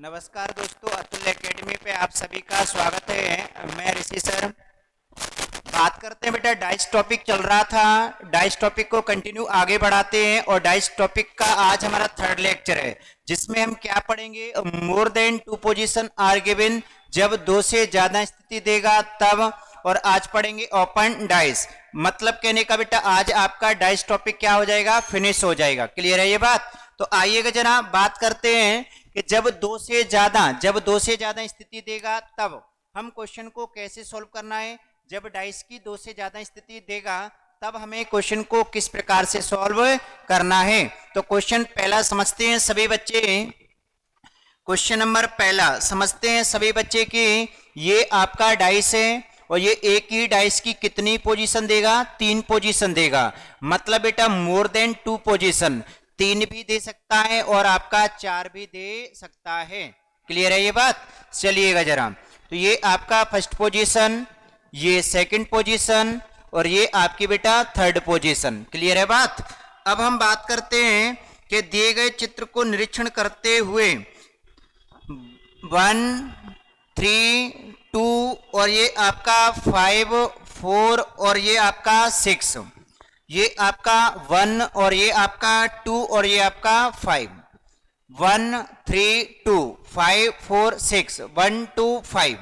नमस्कार दोस्तों, अतुल एकेडमी पे आप सभी का स्वागत है। मैं ऋषि सर। बात करते हैं बेटा, डाइस टॉपिक चल रहा था, डाइस टॉपिक को कंटिन्यू आगे बढ़ाते हैं और डाइस टॉपिक का आज हमारा थर्ड लेक्चर है, जिसमें हम क्या पढ़ेंगे, more than two position are given, जब दो से ज्यादा स्थिति देगा तब। और आज पढ़ेंगे ओपन डाइस, मतलब कहने का बेटा आज आपका डाइस टॉपिक क्या हो जाएगा, फिनिश हो जाएगा। क्लियर है ये बात? तो आइएगा जना बात करते हैं कि जब दो से ज्यादा स्थिति देगा तब हम क्वेश्चन को कैसे सॉल्व करना है। जब डाइस की दो से ज्यादा स्थिति देगा तब हमें क्वेश्चन को किस प्रकार से सॉल्व करना है। तो क्वेश्चन पहला समझते हैं सभी बच्चे। क्वेश्चन नंबर पहला समझते हैं सभी बच्चे कि ये आपका डाइस है और ये एक ही डाइस की कितनी पोजीशन देगा, 3 पोजीशन देगा। मतलब बेटा मोर देन 2 पोजीशन, 3 भी दे सकता है और आपका 4 भी दे सकता है। क्लियर है ये बात? चलिएगा जरा, तो ये आपका फर्स्ट पोजीशन, ये सेकंड पोजीशन और ये आपकी बेटा थर्ड पोजीशन। क्लियर है बात? अब हम बात करते हैं कि दिए गए चित्र को निरीक्षण करते हुए 1, 3, 2 और ये आपका 5, 4 और ये आपका 6, ये आपका 1 और ये आपका 2 और ये आपका 5, 1, 3, 2, 5, 4, 6, 1, 2, 5।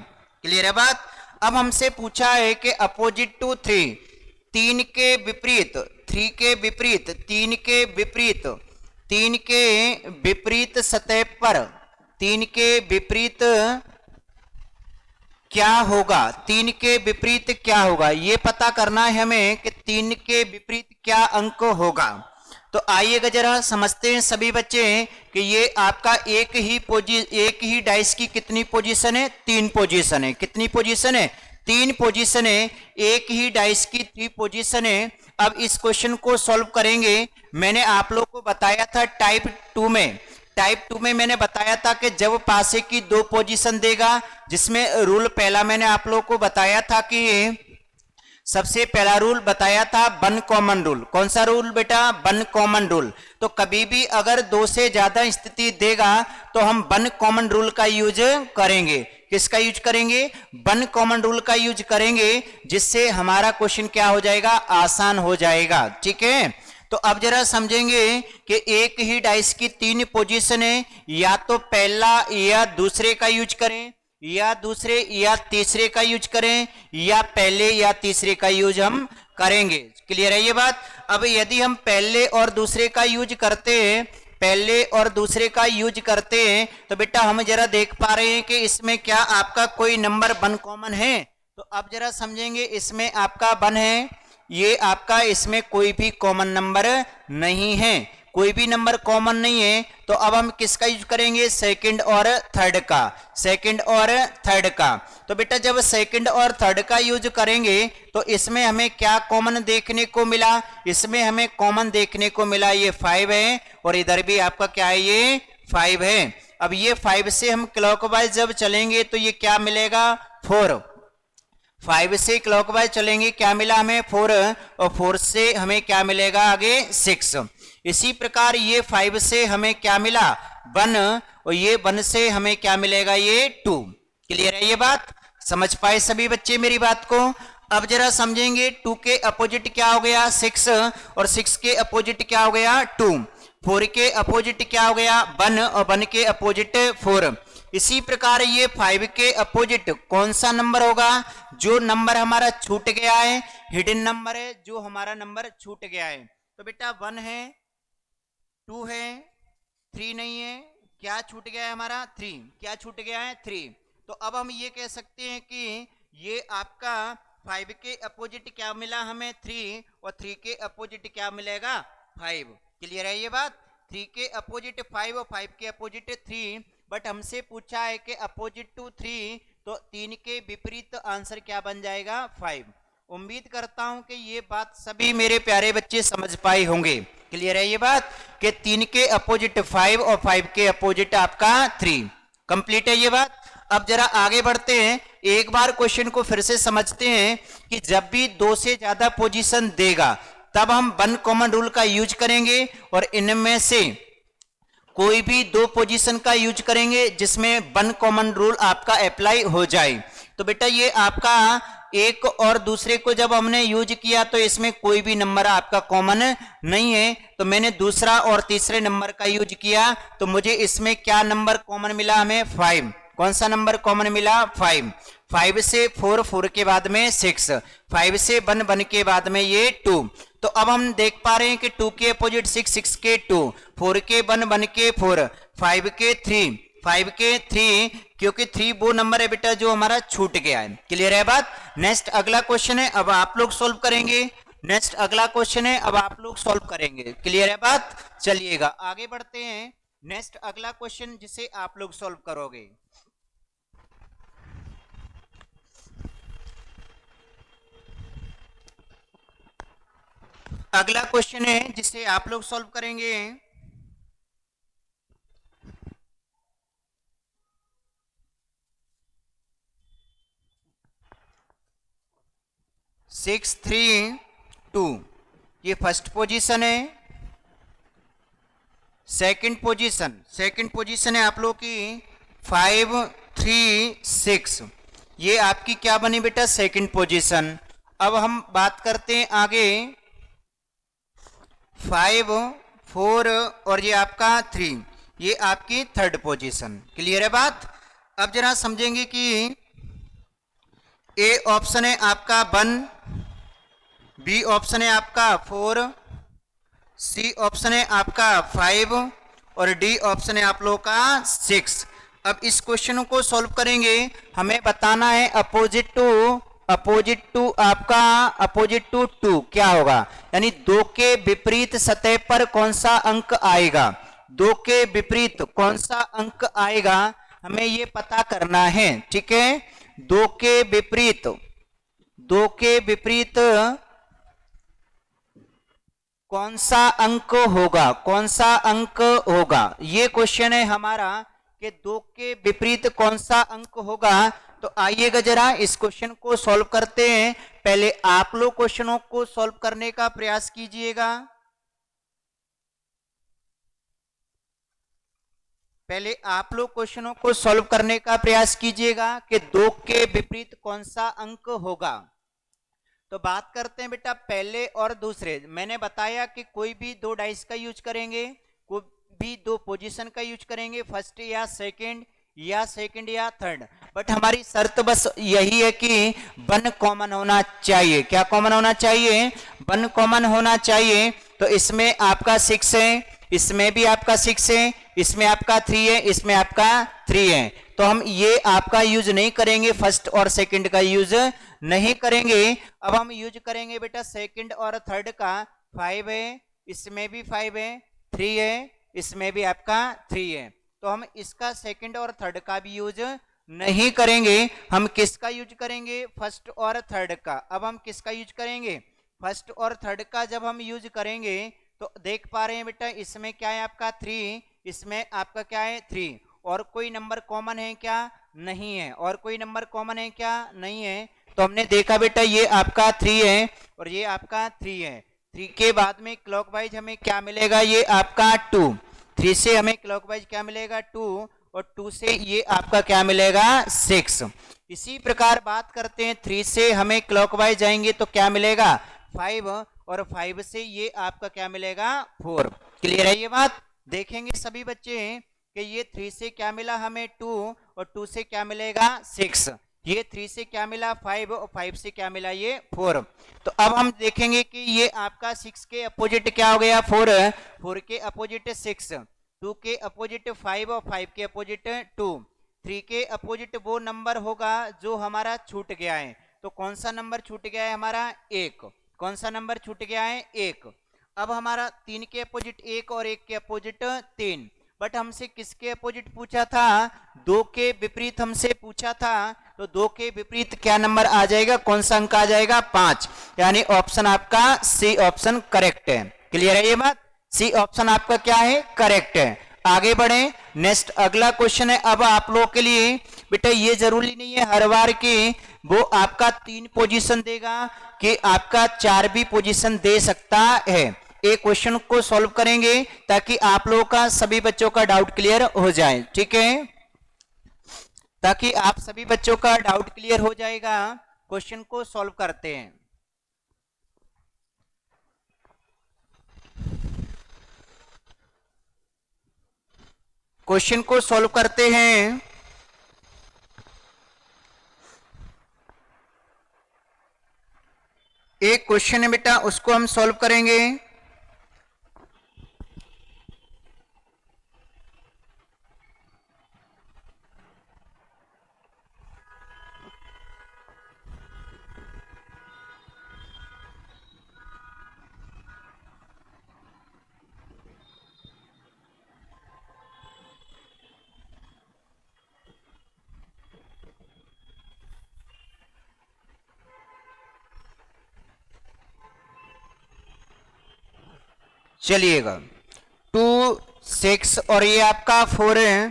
क्लियर है बात? अब हमसे पूछा है कि अपोजिट टू 3, 3 के विपरीत, 3 के विपरीत, 3 के विपरीत, 3 के विपरीत सतह पर, 3 के विपरीत क्या होगा, 3 के विपरीत क्या होगा, ये पता करना है हमें कि 3 के विपरीत क्या अंक होगा। तो आइएगा जरा समझते हैं सभी बच्चे कि ये आपका एक ही डाइस की कितनी पोजीशन है, 3 पोजीशन है। कितनी पोजीशन है? 3 पोजीशन है। एक ही डाइस की 3 पोजीशन है। अब इस क्वेश्चन को सॉल्व करेंगे। मैंने आप लोग को बताया था टाइप 2 में मैंने बताया था कि जब पासे की 2 पोजीशन देगा, जिसमें रूल पहला मैंने आप लोग को बताया था कि सबसे पहला रूल बताया था वन कॉमन रूल। कौन सा रूल बेटा? One common rule. तो कभी भी अगर 2 से ज्यादा स्थिति देगा तो हम वन कॉमन रूल का यूज करेंगे। किसका यूज करेंगे? वन कॉमन रूल का यूज करेंगे, जिससे हमारा क्वेश्चन क्या हो जाएगा, आसान हो जाएगा। ठीक है, तो अब जरा समझेंगे कि एक ही डाइस की 3 पोजीशन है, या तो पहला या दूसरे का यूज करें, या दूसरे या तीसरे का यूज करें, या पहले या तीसरे का यूज हम करेंगे। क्लियर है ये बात? अब यदि हम पहले और दूसरे का यूज करते हैं, पहले और दूसरे का यूज करते हैं, तो बेटा हम जरा देख पा रहे हैं कि इसमें क्या आपका कोई नंबर 1 कॉमन है। तो अब जरा समझेंगे, इसमें आपका 1 है, ये आपका इसमें कोई भी कॉमन नंबर नहीं है, कोई भी नंबर कॉमन नहीं है। तो अब हम किसका यूज करेंगे? सेकंड और थर्ड का, सेकंड और थर्ड का। तो बेटा जब सेकंड और थर्ड का यूज करेंगे तो इसमें हमें क्या कॉमन देखने को मिला? इसमें हमें कॉमन देखने को मिला ये 5 है और इधर भी आपका क्या है, ये 5 है। अब ये 5 से हम क्लॉकवाइज जब चलेंगे तो ये क्या मिलेगा? 4। 5 से क्लॉकवाइज चलेंगे, क्या मिला हमें? 4, और 4 से हमें क्या मिलेगा आगे? 6। इसी प्रकार ये 5 से हमें क्या मिला? 1, और ये 1 से हमें क्या मिलेगा? ये 2। क्लियर है ये बात? समझ पाए सभी बच्चे मेरी बात को? अब जरा समझेंगे 2 के अपोजिट क्या हो गया? 6, और 6 के अपोजिट क्या हो गया? 2। 4 के अपोजिट क्या हो गया? 1, और 1 के अपोजिट 4। इसी प्रकार ये 5 के अपोजिट कौन सा नंबर होगा? जो नंबर हमारा छूट गया है, हिडन नंबर है, जो हमारा नंबर छूट गया है। तो बेटा 1 है, 2 है, 3 नहीं है, क्या छूट गया है हमारा? 3। क्या छूट गया है? 3। तो अब हम ये कह सकते हैं कि ये आपका 5 के अपोजिट क्या मिला हमें? 3, और 3 के अपोजिट क्या मिलेगा? 5। क्लियर है ये बात? 3 के अपोजिट 5 और 5 के अपोजिट 3। बट हमसे पूछा है कि अपोजिट टू 3, तो 3 के विपरीत आंसर क्या बन जाएगा? 5। उम्मीद करता हूं कि ये बात सभी मेरे प्यारे बच्चे समझ पाए होंगे। क्लियर है ये बात कि 3 के अपोजिट 5 और 5 के अपोजिट आपका 3। कंप्लीट है ये बात? अब जरा आगे बढ़ते हैं, एक बार क्वेश्चन को फिर से समझते हैं कि जब भी 2 से ज्यादा पोजीशन देगा तब हम वन कॉमन रूल का यूज करेंगे और इनमें से कोई भी दो पोजीशन का यूज करेंगे जिसमें वन कॉमन रूल आपका अप्लाई हो जाए। तो बेटा ये आपका एक और दूसरे को जब हमने यूज किया तो इसमें कोई भी नंबर आपका कॉमन नहीं है, तो मैंने दूसरा और तीसरे नंबर का यूज किया तो मुझे इसमें क्या नंबर कॉमन मिला, हमें 5। कौन सा नंबर कॉमन मिला, 5। 5 से 4, 4 के बाद में 6, 5 से 1, 1 के बाद में ये 2। तो अब हम देख पा रहे हैं कि 2 के अपोजिट 6, 6 के 2, 4 के 1, 1 के 4, 5 के 3, 5 के 3, क्योंकि 3 वो नंबर है बेटा जो हमारा छूट गया है। क्लियर है बात। नेक्स्ट अगला क्वेश्चन है, अब आप लोग सॉल्व करेंगे। नेक्स्ट अगला क्वेश्चन है, अब आप लोग सॉल्व करेंगे। क्लियर है बात। चलिएगा आगे बढ़ते हैं। नेक्स्ट अगला क्वेश्चन जिसे आप लोग सॉल्व करोगे, अगला क्वेश्चन है जिसे आप लोग सॉल्व करेंगे। सिक्स 3 2, ये फर्स्ट पोजीशन है। सेकंड पोजीशन है आप लोग की 5 3 6, ये आपकी क्या बनी बेटा, सेकंड पोजीशन। अब हम बात करते हैं आगे 5 4 और ये आपका 3, ये आपकी थर्ड पोजीशन। क्लियर है बात। अब जरा समझेंगे कि ए ऑप्शन है आपका 1, बी ऑप्शन है आपका 4, सी ऑप्शन है आपका 5 और डी ऑप्शन है आप लोगों का 6। अब इस क्वेश्चन को सॉल्व करेंगे, हमें बताना है अपोजिट टू आपका अपोजिट टू 2 क्या होगा, यानी 2 के विपरीत सतह पर कौन सा अंक आएगा, 2 के विपरीत कौन सा अंक आएगा हमें ये पता करना है। ठीक है, 2 के विपरीत कौन सा अंक होगा, ये क्वेश्चन है हमारा कि 2 के विपरीत कौन सा अंक होगा। तो आइएगा जरा इस क्वेश्चन को सॉल्व करते हैं। पहले आप लोग क्वेश्चनों को सॉल्व करने का प्रयास कीजिएगा। पहले आप लोग क्वेश्चनों को सॉल्व करने का प्रयास कीजिएगा कि 2 के विपरीत कौन सा अंक होगा। तो बात करते हैं बेटा पहले और दूसरे। मैंने बताया कि कोई भी 2 डाइस का यूज करेंगे, कोई भी 2 पोजीशन का यूज करेंगे, फर्स्ट या सेकंड या थर्ड। बट हमारी शर्त बस यही है कि 1 कॉमन होना चाहिए। क्या कॉमन होना चाहिए, 1 कॉमन होना चाहिए। तो इसमें आपका 6 है, इसमें भी आपका 6 है, इसमें आपका 3 है, इसमें आपका 3 है। तो हम ये आपका यूज नहीं करेंगे, फर्स्ट और सेकंड का यूज नहीं करेंगे। अब हम यूज करेंगे बेटा सेकंड और थर्ड का। 5 है, इसमें भी 5 है, 3 है, इसमें भी आपका 3 है। तो हम इसका सेकंड और थर्ड का भी यूज नहीं करेंगे। हम किसका यूज करेंगे, फर्स्ट और थर्ड का। अब हम किसका यूज करेंगे, फर्स्ट और थर्ड का। जब हम यूज करेंगे तो देख पा रहे हैं बेटा इसमें क्या है आपका 3, इसमें आपका क्या है 3। और कोई नंबर कॉमन है क्या, नहीं है। और कोई नंबर कॉमन है क्या, नहीं है। तो हमने देखा बेटा ये आपका 3 है और ये आपका 3 है। 3 के बाद में क्लॉकवाइज हमें क्या मिलेगा, ये आपका 2। 3 से हमें क्लॉकवाइज क्या मिलेगा 2, और 2 से ये आपका क्या मिलेगा 6। इसी प्रकार बात करते हैं 3 से हमें क्लॉकवाइज जाएंगे तो क्या मिलेगा 5, और 5 से ये आपका क्या मिलेगा 4। क्लियर है ये बात। देखेंगे सभी बच्चे कि ये 3 से क्या मिला हमें 2, और 2 से क्या मिलेगा 6। ये 3 से क्या मिला 5, और 5 से क्या मिला ये 4। तो अब हम देखेंगे कि ये आपका 6 के अपोजिट क्या हो गया 4, 4 के अपोजिट 6, 2 के अपोजिट 5 और 5 के अपोजिट 2, 3 के अपोजिट वो नंबर होगा जो हमारा छूट गया है। तो कौन सा नंबर छूट गया है हमारा 1। कौन सा नंबर छूट गया है 1। अब हमारा 3 के अपोजिट 1 और 1 के अपोजिट 3। बट हमसे किसके अपोजिट पूछा था, 2 के विपरीत हमसे पूछा था। तो 2 के विपरीत क्या नंबर आ जाएगा, कौन सा अंक आ जाएगा 5। यानी ऑप्शन आपका सी ऑप्शन करेक्ट है। क्लियर है ये बात, सी ऑप्शन आपका क्या है करेक्ट है। आगे बढ़े, नेक्स्ट अगला क्वेश्चन है अब आप लोगों के लिए। बेटा ये जरूरी नहीं है हर बार की वो आपका 3 पोजीशन देगा कि आपका 4 भी पोजीशन दे सकता है। एक क्वेश्चन को सॉल्व करेंगे ताकि आप लोगों का सभी बच्चों का डाउट क्लियर हो जाए। ठीक है, ताकि आप सभी बच्चों का डाउट क्लियर हो जाएगा। क्वेश्चन को सॉल्व करते हैं। क्वेश्चन को सॉल्व करते हैं। एक क्वेश्चन है बेटा, उसको हम सॉल्व करेंगे। चलिएगा, 2 6 और ये आपका 4 है,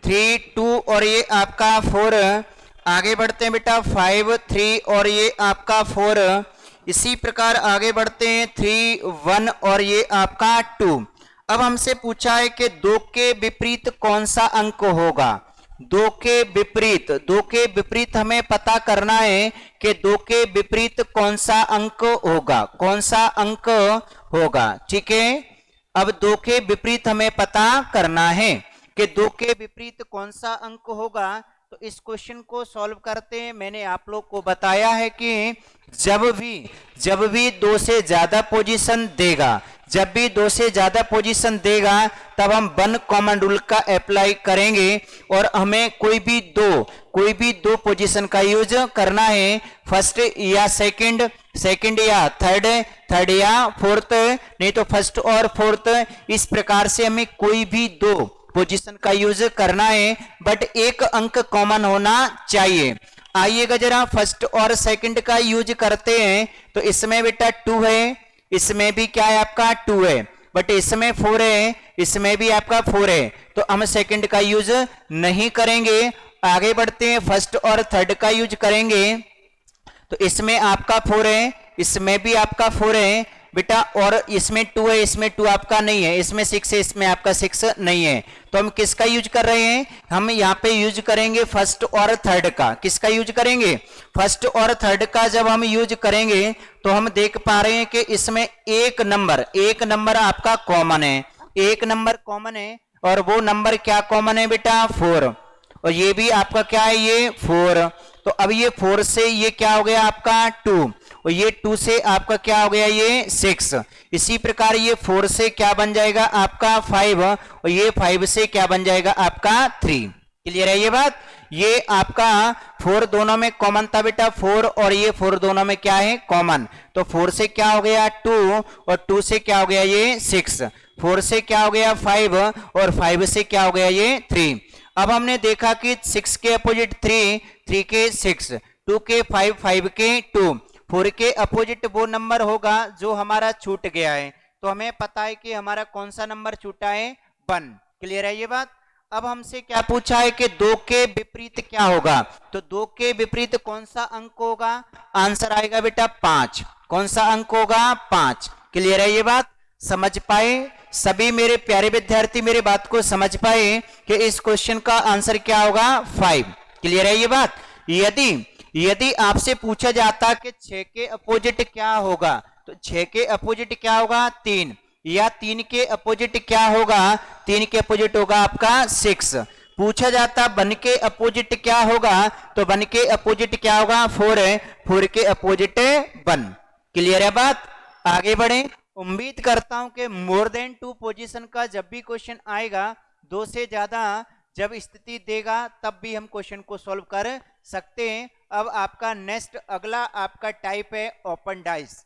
3 2 और ये आपका 4। आगे बढ़ते हैं बेटा, 5 3 और ये आपका 4। इसी प्रकार आगे बढ़ते हैं, 3 1 और ये आपका 2। अब हमसे पूछा है कि 2 के विपरीत कौन सा अंक होगा। 2 के विपरीत हमें पता करना है कि 2 के विपरीत कौन सा अंक होगा, कौन सा अंक होगा। ठीक है, अब 2 के विपरीत हमें पता करना है कि 2 के विपरीत कौन सा अंक होगा। तो इस क्वेश्चन को सॉल्व करते हैं। मैंने आप लोग को बताया है कि जब भी 2 से ज्यादा पोजीशन देगा, जब भी 2 से ज्यादा पोजीशन देगा तब हम 1 कॉमन रूल का अप्लाई करेंगे और हमें कोई भी दो पोजीशन का यूज करना है। फर्स्ट या सेकंड या थर्ड या फोर्थ, नहीं तो फर्स्ट और फोर्थ। इस प्रकार से हमें कोई भी 2 पोजीशन का यूज करना है, बट एक अंक कॉमन होना चाहिए। आइएगा जरा फर्स्ट और सेकंड का यूज करते हैं। तो इसमें बेटा 2 है, इसमें भी क्या है आपका 2 है, बट इसमें 4 है, इसमें भी आपका 4 है। तो हम सेकंड का यूज नहीं करेंगे। आगे बढ़ते हैं, फर्स्ट और थर्ड का यूज करेंगे। तो इसमें आपका 4 है, इसमें भी आपका 4 है बेटा, और इसमें 2 है, इसमें 2 आपका नहीं है, इसमें 6 है, इसमें आपका 6 नहीं है। तो हम किसका यूज कर रहे हैं, हम यहाँ पे यूज करेंगे फर्स्ट और थर्ड का। किसका यूज करेंगे, फर्स्ट और थर्ड का। जब हम यूज करेंगे तो हम देख पा रहे हैं कि इसमें एक नंबर आपका कॉमन है, एक नंबर कॉमन है। और वो नंबर क्या कॉमन है बेटा, 4। और ये भी आपका क्या है, ये 4। तो अब ये 4 से ये क्या हो गया आपका 2, और ये 2 से आपका क्या हो गया, ये 6। इसी प्रकार ये 4 से क्या बन जाएगा आपका 5, और ये 5 से क्या बन जाएगा आपका 3। क्लियर है ये बात। ये आपका 4 दोनों में कॉमन था बेटा, 4 और ये 4 दोनों में क्या है, कॉमन। तो 4 से क्या हो गया 2, और 2 से क्या हो गया ये 6। 4 से क्या हो गया 5, और 5 से क्या हो गया ये 3। अब हमने देखा कि 6 के अपोजिट 3, 3 के 6, 2 के 5, 5 के 2, 4 के अपोजिट वो नंबर होगा जो हमारा छूट गया है। तो हमें पता है कि हमारा कौन सा नंबर छूटा है, 1। क्लियर है ये बात। अब हमसे क्या पूछा है कि 2 के विपरीत क्या होगा। तो 2 के विपरीत कौन सा अंक होगा, आंसर आएगा बेटा 5। कौन सा अंक होगा, 5। क्लियर है ये बात। समझ पाए सभी मेरे प्यारे विद्यार्थी, मेरे बात को समझ पाए कि इस क्वेश्चन का आंसर क्या होगा, 5। क्लियर है ये बात। यदि आपसे पूछा जाता कि 6 के अपोजिट क्या होगा, तो 6 के अपोजिट क्या होगा, 3। या 3 के अपोजिट क्या होगा, 3 के अपोजिट होगा आपका 6। पूछा जाता 1 के अपोजिट क्या होगा, तो 1 के अपोजिट क्या होगा, 4 है, 4 के अपोजिट 1। क्लियर है बात। आगे बढ़े। उम्मीद करता हूं कि मोर देन 2 पोजीशन का जब भी क्वेश्चन आएगा, 2 से ज्यादा जब स्थिति देगा तब भी हम क्वेश्चन को सॉल्व कर सकते हैं। अब आपका नेक्स्ट अगला आपका टाइप है ओपन डाइस।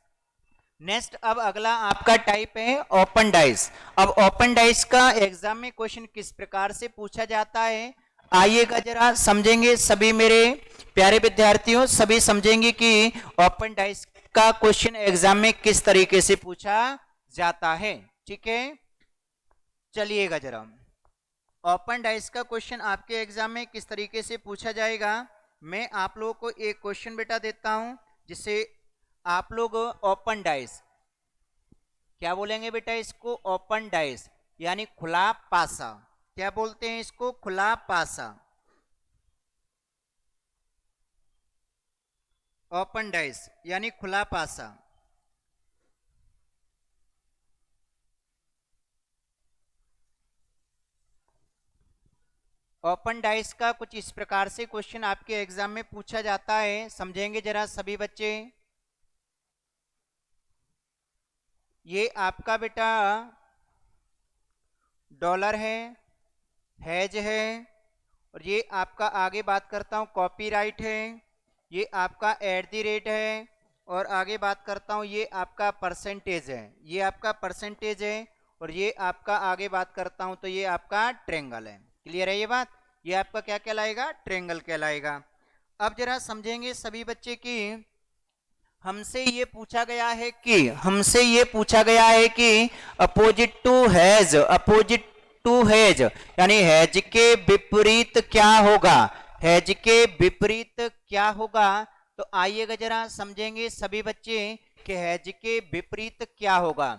नेक्स्ट अब अगला आपका टाइप है ओपन डाइस। अब ओपन डाइस का एग्जाम में क्वेश्चन किस प्रकार से पूछा जाता है, आइएगा जरा समझेंगे। सभी मेरे प्यारे विद्यार्थियों, सभी समझेंगे कि ओपन डाइस का क्वेश्चन एग्जाम में किस तरीके से पूछा जाता है। ठीक है, चलिएगा जरा ओपन डाइस का क्वेश्चन आपके एग्जाम में किस तरीके से पूछा जाएगा। मैं आप लोगों को एक क्वेश्चन बेटा देता हूं, जिसे आप लोग ओपन डाइस क्या बोलेंगे बेटा इसको? ओपन डाइस यानी खुला पासा। क्या बोलते हैं इसको? खुला पासा, ओपन डाइस यानी खुला पासा। ओपन डाइस का कुछ इस प्रकार से क्वेश्चन आपके एग्जाम में पूछा जाता है, समझेंगे जरा सभी बच्चे। ये आपका बेटा डॉलर है, हैज है, और ये आपका आगे बात करता हूं कॉपीराइट है, ये आपका एट द रेट है, और आगे बात करता हूं ये आपका परसेंटेज है, ये आपका परसेंटेज है, और ये आपका आगे बात करता हूं तो ये आपका ट्रेंगल है। क्लियर है ये बात? ये आपका क्या कहलाएगा? ट्रेंगल कहलाएगा। अब जरा समझेंगे सभी बच्चे की हमसे ये पूछा गया है कि opposite to has, opposite to has यानी हैज के विपरीत क्या होगा? हैज के विपरीत क्या होगा? तो आइएगा जरा समझेंगे सभी बच्चे कि हैज के विपरीत क्या होगा।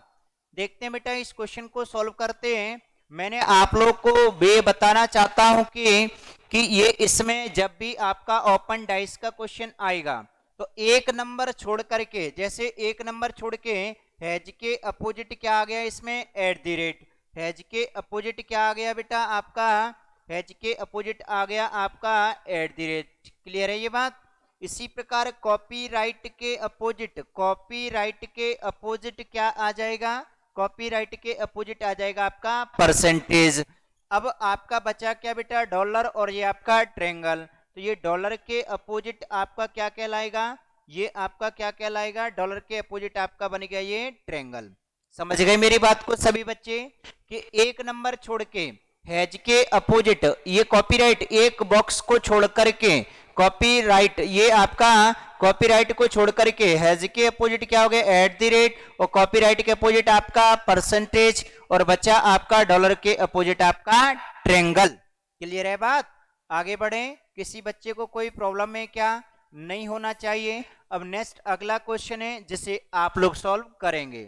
देखते हैं बेटा, इस क्वेश्चन को सॉल्व करते हैं। मैंने आप लोग को वे बताना चाहता हूं कि ये इसमें जब भी आपका ओपन डाइस का क्वेश्चन आएगा तो एक नंबर छोड़ करके, जैसे एक नंबर छोड़ के हैज के अपोजिट क्या आ गया इसमें? At the rate. हैज के अपोजिट क्या आ गया बेटा आपका? हैज के अपोजिट आ गया आपका एट द रेट। क्लियर है ये बात? इसी प्रकार कॉपीराइट के अपोजिट, कॉपीराइट के अपोजिट क्या आ जाएगा? कॉपीराइट के अपोजिट आ जाएगा आपका परसेंटेज। अब आपका बचा क्या बेटा? डॉलर, और ये आपका ट्रेंगल। तो ये डॉलर के अपोजिट आपका क्या कहलाएगा? ये आपका क्या कहलाएगा? डॉलर के अपोजिट आपका बन गया ये ट्रेंगल। समझ गए मेरी बात को सभी बच्चे? कि एक नंबर छोड़ के हैज के अपोजिट, ये कॉपीराइट एक बॉक्स को छोड़ करके, कॉपीराइट ये आपका कॉपीराइट को छोड़ करके हैज के अपोजिट क्या हो गया? एट द रेट, और कॉपीराइट के अपोजिट आपका परसेंटेज, और बचा आपका डॉलर के अपोजिट आपका ट्रेंगल। क्लियर है बात? आगे बढ़े। किसी बच्चे को कोई प्रॉब्लम है क्या? नहीं होना चाहिए। अब नेक्स्ट अगला क्वेश्चन है जिसे आप लोग सॉल्व करेंगे।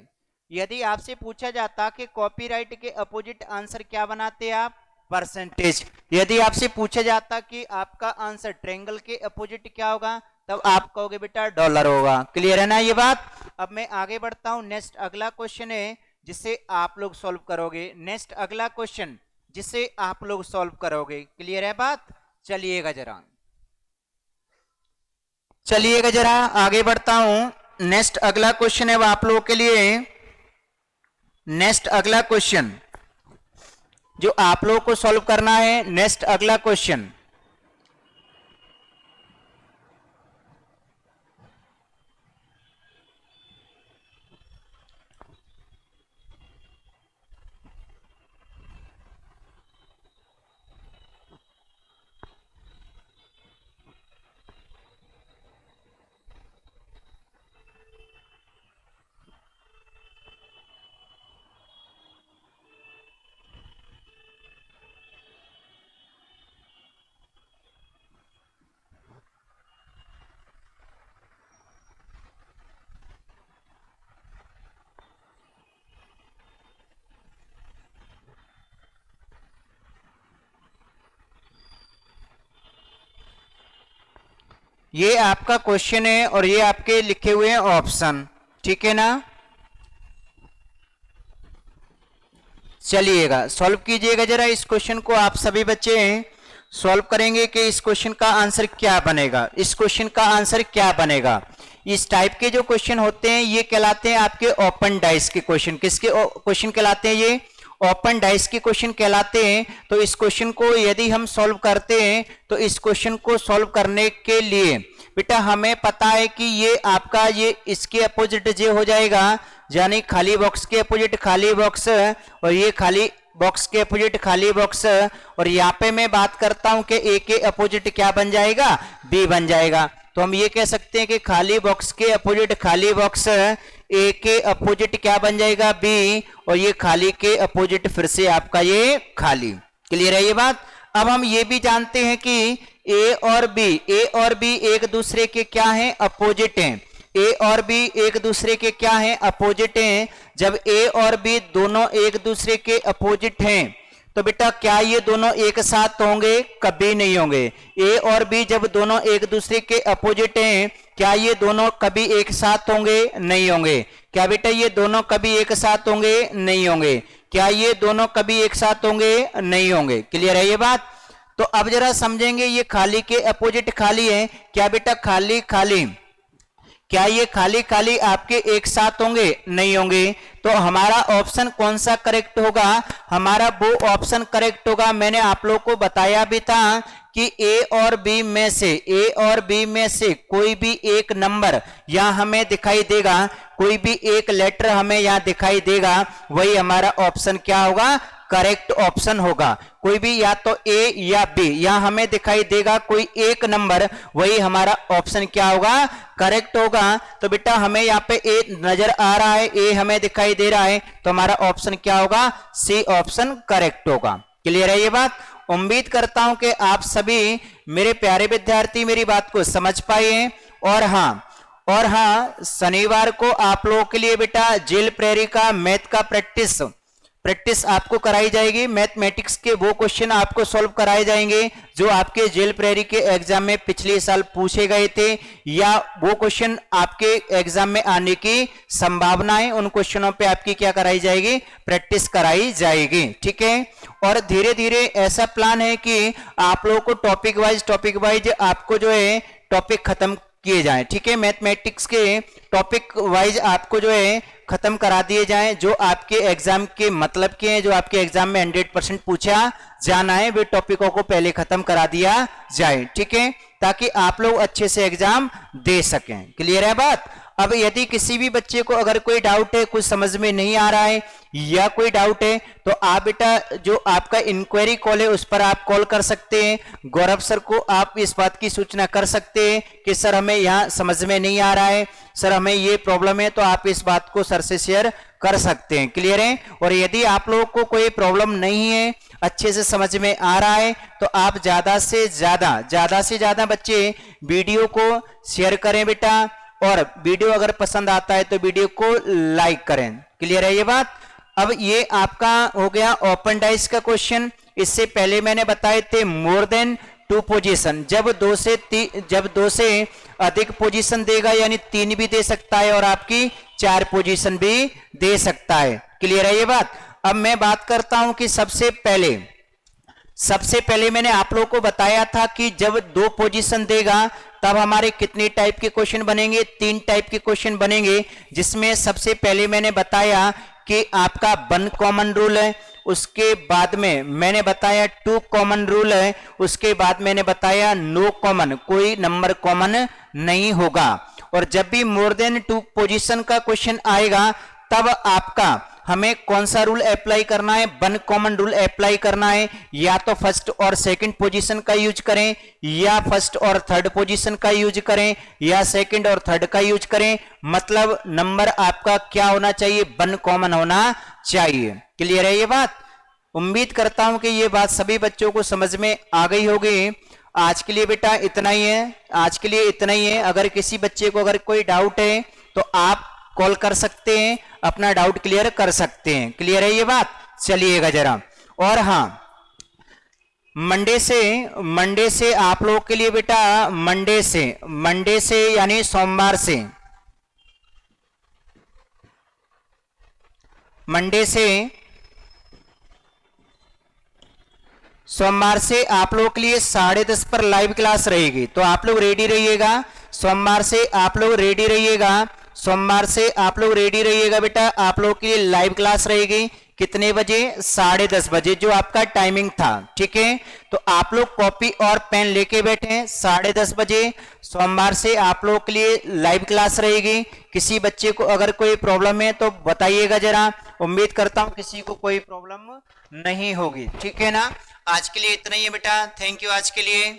यदि आपसे पूछा जाता कि कॉपीराइट के अपोजिट आंसर क्या बनाते आप? परसेंटेज। यदि आपसे पूछा जाता कि आपका आंसर ट्रेंगल के अपोजिट क्या होगा, तब आप कहोगे बेटा डॉलर होगा। क्लियर है ना ये बात? अब मैं आगे बढ़ता हूं। नेक्स्ट अगला क्वेश्चन है जिसे आप लोग सॉल्व करोगे। नेक्स्ट अगला क्वेश्चन जिसे आप लोग सॉल्व करोगे। क्लियर है बात? चलिएगा जरा आगे बढ़ता हूं। नेक्स्ट अगला क्वेश्चन है वो आप लोगों के लिए। नेक्स्ट अगला क्वेश्चन जो आप लोगों को सॉल्व करना है, नेक्स्ट अगला क्वेश्चन। ये आपका क्वेश्चन है और ये आपके लिखे हुए हैं ऑप्शन। ठीक है ना? चलिएगा सॉल्व कीजिएगा जरा इस क्वेश्चन को। आप सभी बच्चे सॉल्व करेंगे कि इस क्वेश्चन का आंसर क्या बनेगा। इस क्वेश्चन का आंसर क्या बनेगा? इस टाइप के जो क्वेश्चन होते हैं ये कहलाते हैं आपके ओपन डाइस के क्वेश्चन। किसके क्वेश्चन कहलाते हैं? ये ओपन डाइस के क्वेश्चन कहलाते हैं। तो इस क्वेश्चन को यदि हम सॉल्व करते हैं तो इस क्वेश्चन को सॉल्व करने के लिए बेटा हमें पता है कि ये आपका ये इसके अपोजिट जे हो जाएगा, यानी खाली बॉक्स के अपोजिट खाली बॉक्स, और ये खाली बॉक्स के अपोजिट खाली बॉक्स। और यहाँ पे मैं बात करता हूं कि ए के अपोजिट क्या बन जाएगा? बी बन जाएगा। तो हम ये कह सकते हैं कि खाली बॉक्स के अपोजिट खाली बॉक्स, ए के अपोजिट क्या बन जाएगा? बी, और ये खाली के अपोजिट फिर से आपका ये खाली। क्लियर है ये बात? अब हम ये भी जानते हैं कि ए और बी एक दूसरे के क्या हैं? अपोजिट हैं। ए और बी एक दूसरे के क्या हैं? अपोजिट हैं। जब ए और बी दोनों एक दूसरे के अपोजिट हैं तो बेटा क्या ये दोनों एक साथ होंगे? कभी नहीं होंगे। ए और बी जब दोनों एक दूसरे के अपोजिट हैं, क्या ये दोनों कभी एक साथ होंगे? नहीं होंगे। क्या बेटा ये दोनों कभी एक साथ होंगे? नहीं होंगे। क्या ये दोनों कभी एक साथ होंगे? नहीं होंगे। क्लियर है ये बात? तो अब जरा समझेंगे, ये खाली के अपोजिट खाली है, क्या बेटा खाली खाली, क्या ये खाली खाली आपके एक साथ होंगे? नहीं होंगे। तो हमारा ऑप्शन कौन सा करेक्ट होगा? हमारा वो ऑप्शन करेक्ट होगा, मैंने आप लोगों को बताया भी था कि ए और बी में से कोई भी एक नंबर यहां हमें दिखाई देगा, कोई भी एक लेटर हमें यहां दिखाई देगा, वही हमारा ऑप्शन क्या होगा? करेक्ट ऑप्शन होगा। कोई भी या तो ए या बी यहां हमें दिखाई देगा कोई एक नंबर, वही हमारा ऑप्शन क्या होगा? करेक्ट होगा। तो बेटा हमें यहाँ पे ए नजर आ रहा है, ए हमें दिखाई दे रहा है, तो हमारा ऑप्शन क्या होगा? सी ऑप्शन करेक्ट होगा। क्लियर है ये बात? उम्मीद करता हूं कि आप सभी मेरे प्यारे विद्यार्थी मेरी बात को समझ पाए हैं। और हाँ शनिवार को आप लोगों के लिए बेटा जेल प्रेरी का मैथ का प्रैक्टिस आपको कराई जाएगी। मैथमेटिक्स के वो क्वेश्चन आपको सॉल्व कराए जाएंगे जो आपके जेल प्रेरी के एग्जाम में पिछले साल पूछे गए थे, या वो क्वेश्चन आपके एग्जाम में आने की संभावना है, उन क्वेश्चनों पे आपकी क्या कराई जाएगी? प्रैक्टिस कराई जाएगी। ठीक है। और धीरे धीरे ऐसा प्लान है कि आप लोगों को टॉपिक वाइज आपको जो है टॉपिक खत्म किए जाएं। ठीक है। मैथमेटिक्स के टॉपिक वाइज आपको जो है खत्म करा दिए जाएं, जो आपके एग्जाम के मतलब के हैं, जो आपके एग्जाम में 100% पूछा जाना है, वे टॉपिकों को पहले खत्म करा दिया जाए। ठीक है, ताकि आप लोग अच्छे से एग्जाम दे सकें। क्लियर है बात? अब यदि किसी भी बच्चे को अगर कोई डाउट है, कुछ समझ में नहीं आ रहा है या कोई डाउट है, तो आप बेटा जो आपका इंक्वायरी कॉल है उस पर आप कॉल कर सकते हैं। गौरव सर को आप इस बात की सूचना कर सकते हैं कि सर हमें यहाँ समझ में नहीं आ रहा है, सर हमें ये प्रॉब्लम है, तो आप इस बात को सर से शेयर कर सकते हैं। क्लियर है? और यदि आप लोगों को कोई प्रॉब्लम नहीं है, अच्छे से समझ में आ रहा है, तो आप ज्यादा से ज्यादा बच्चे वीडियो को शेयर करें बेटा, और वीडियो अगर पसंद आता है तो वीडियो को लाइक करें। क्लियर है ये बात? अब ये आपका हो गया ओपन डाइस का क्वेश्चन। इससे पहले मैंने बताए थे मोर देन 2 पोजीशन, जब दो से अधिक पोजीशन देगा, यानी 3 भी दे सकता है और आपकी 4 पोजीशन भी दे सकता है। क्लियर है ये बात? अब मैं बात करता हूं कि सबसे पहले मैंने आप लोगों को बताया था कि जब 2 पोजीशन देगा तब हमारे कितने टाइप के क्वेश्चन बनेंगे? 3 टाइप के क्वेश्चन बनेंगे, जिसमें सबसे पहले मैंने बताया कि आपका 1 कॉमन रूल है, उसके बाद में मैंने बताया 2 कॉमन रूल है, उसके बाद मैंने बताया नो कॉमन, कोई नंबर कॉमन नहीं होगा। और जब भी मोर देन 2 पोजीशन का क्वेश्चन आएगा तब आपका हमें कौन सा रूल अप्लाई करना है? 1 कॉमन रूल अप्लाई करना है। या तो फर्स्ट और सेकंड पोजीशन का यूज करें, या फर्स्ट और थर्ड पोजीशन का यूज करें, या सेकंड और थर्ड का यूज करें, मतलब नंबर आपका क्या होना चाहिए? 1 कॉमन होना चाहिए। क्लियर है ये बात? उम्मीद करता हूं कि ये बात सभी बच्चों को समझ में आ गई होगी। आज के लिए बेटा इतना ही है। अगर किसी बच्चे को अगर कोई डाउट है तो आप कॉल कर सकते हैं, अपना डाउट क्लियर कर सकते हैं। क्लियर है ये बात? चलिएगा जरा। और हाँ, मंडे से आप लोगों के लिए बेटा मंडे से यानी सोमवार से आप लोगों के लिए 10:30 पर लाइव क्लास रहेगी, तो आप लोग रेडी रहिएगा। सोमवार से आप लोग रेडी रहिएगा बेटा। आप लोगों के लिए लाइव क्लास रहेगी कितने बजे? 10:30 बजे, जो आपका टाइमिंग था। ठीक है, तो आप लोग कॉपी और पेन लेके बैठे हैं। 10:30 बजे सोमवार से आप लोगों के लिए लाइव क्लास रहेगी। किसी बच्चे को अगर कोई प्रॉब्लम है तो बताइएगा जरा। उम्मीद करता हूं किसी को कोई प्रॉब्लम नहीं होगी। ठीक है ना? आज के लिए इतना ही है बेटा। थैंक यू आज के लिए।